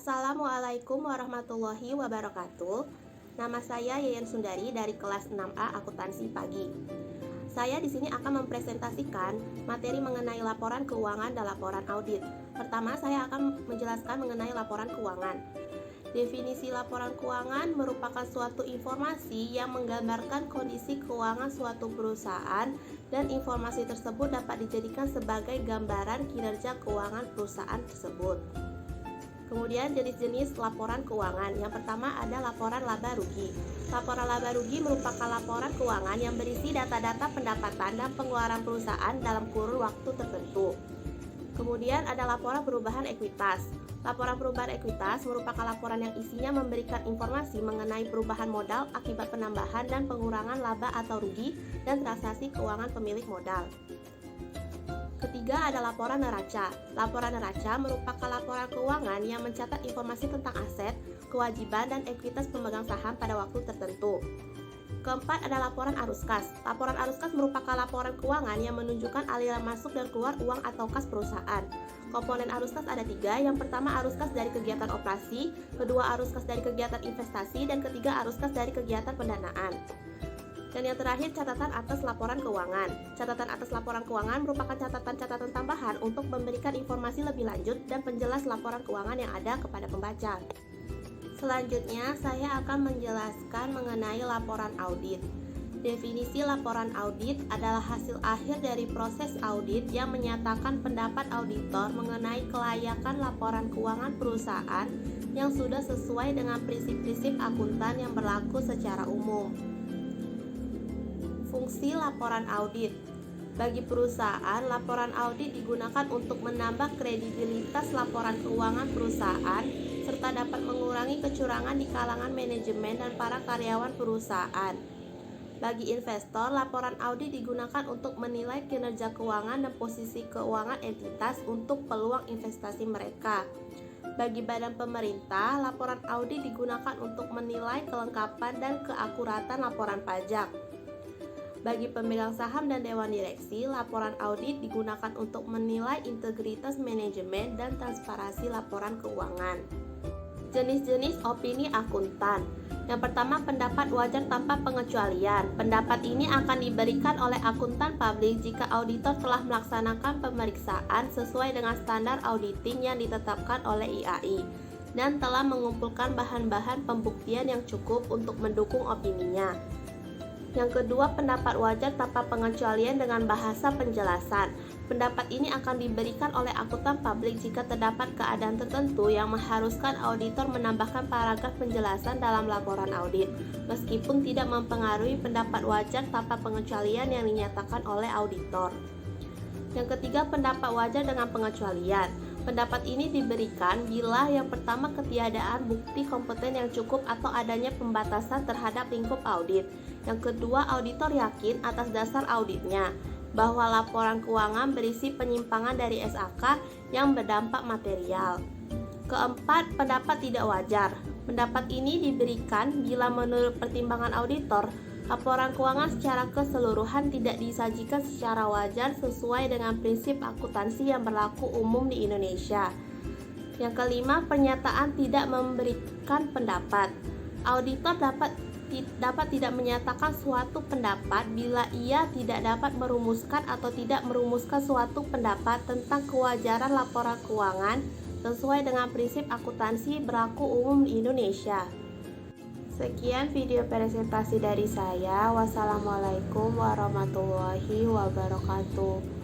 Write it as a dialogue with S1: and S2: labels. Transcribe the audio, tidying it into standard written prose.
S1: Assalamualaikum warahmatullahi wabarakatuh. Nama saya Yeyen Sundari dari kelas 6A Akuntansi Pagi. Saya di sini akan mempresentasikan materi mengenai laporan keuangan dan laporan audit. Pertama, saya akan menjelaskan mengenai laporan keuangan. Definisi laporan keuangan merupakan suatu informasi yang menggambarkan kondisi keuangan suatu perusahaan dan informasi tersebut dapat dijadikan sebagai gambaran kinerja keuangan perusahaan tersebut. Kemudian jenis-jenis laporan keuangan. Yang pertama ada laporan laba rugi. Laporan laba rugi merupakan laporan keuangan yang berisi data-data pendapatan dan pengeluaran perusahaan dalam kurun waktu tertentu. Kemudian ada laporan perubahan ekuitas. Laporan perubahan ekuitas merupakan laporan yang isinya memberikan informasi mengenai perubahan modal akibat penambahan dan pengurangan laba atau rugi dan transaksi keuangan pemilik modal. Ketiga ada laporan neraca. Laporan neraca merupakan laporan keuangan yang mencatat informasi tentang aset, kewajiban, dan ekuitas pemegang saham pada waktu tertentu. Keempat ada laporan arus kas. Laporan arus kas merupakan laporan keuangan yang menunjukkan aliran masuk dan keluar uang atau kas perusahaan. Komponen arus kas ada tiga. Yang pertama arus kas dari kegiatan operasi, kedua arus kas dari kegiatan investasi, dan ketiga arus kas dari kegiatan pendanaan. Dan yang terakhir catatan atas laporan keuangan. Catatan atas laporan keuangan merupakan catatan-catatan tambahan untuk memberikan informasi lebih lanjut dan penjelas laporan keuangan yang ada kepada pembaca. Selanjutnya saya akan menjelaskan mengenai laporan audit. Definisi laporan audit adalah hasil akhir dari proses audit yang menyatakan pendapat auditor mengenai kelayakan laporan keuangan perusahaan yang sudah sesuai dengan prinsip-prinsip akuntan yang berlaku secara umum. Fungsi laporan audit. Bagi perusahaan, laporan audit digunakan untuk menambah kredibilitas laporan keuangan perusahaan serta dapat mengurangi kecurangan di kalangan manajemen dan para karyawan perusahaan. Bagi investor, laporan audit digunakan untuk menilai kinerja keuangan dan posisi keuangan entitas untuk peluang investasi mereka. Bagi badan pemerintah, laporan audit digunakan untuk menilai kelengkapan dan keakuratan laporan pajak. Bagi pemegang saham dan dewan direksi, laporan audit digunakan untuk menilai integritas manajemen dan transparansi laporan keuangan. Jenis-jenis opini akuntan. Yang pertama, pendapat wajar tanpa pengecualian. Pendapat ini akan diberikan oleh akuntan publik jika auditor telah melaksanakan pemeriksaan sesuai dengan standar auditing yang ditetapkan oleh IAI dan telah mengumpulkan bahan-bahan pembuktian yang cukup untuk mendukung opininya. Yang kedua, pendapat wajar tanpa pengecualian dengan bahasa penjelasan. Pendapat ini akan diberikan oleh akuntan publik jika terdapat keadaan tertentu yang mengharuskan auditor menambahkan paragraf penjelasan dalam laporan audit, meskipun tidak mempengaruhi pendapat wajar tanpa pengecualian yang dinyatakan oleh auditor. Yang ketiga, pendapat wajar dengan pengecualian. Pendapat ini diberikan bila yang pertama ketiadaan bukti kompeten yang cukup atau adanya pembatasan terhadap lingkup audit. Yang kedua, auditor yakin atas dasar auditnya bahwa laporan keuangan berisi penyimpangan dari SAK yang berdampak material. Keempat, pendapat tidak wajar. Pendapat ini diberikan bila menurut pertimbangan auditor, laporan keuangan secara keseluruhan tidak disajikan secara wajar sesuai dengan prinsip akuntansi yang berlaku umum di Indonesia. Yang kelima, pernyataan tidak memberikan pendapat. Auditor dapat tidak menyatakan suatu pendapat bila ia tidak dapat merumuskan atau tidak merumuskan suatu pendapat tentang kewajaran laporan keuangan sesuai dengan prinsip akuntansi berlaku umum di Indonesia. Sekian video presentasi dari saya. Wassalamualaikum warahmatullahi wabarakatuh.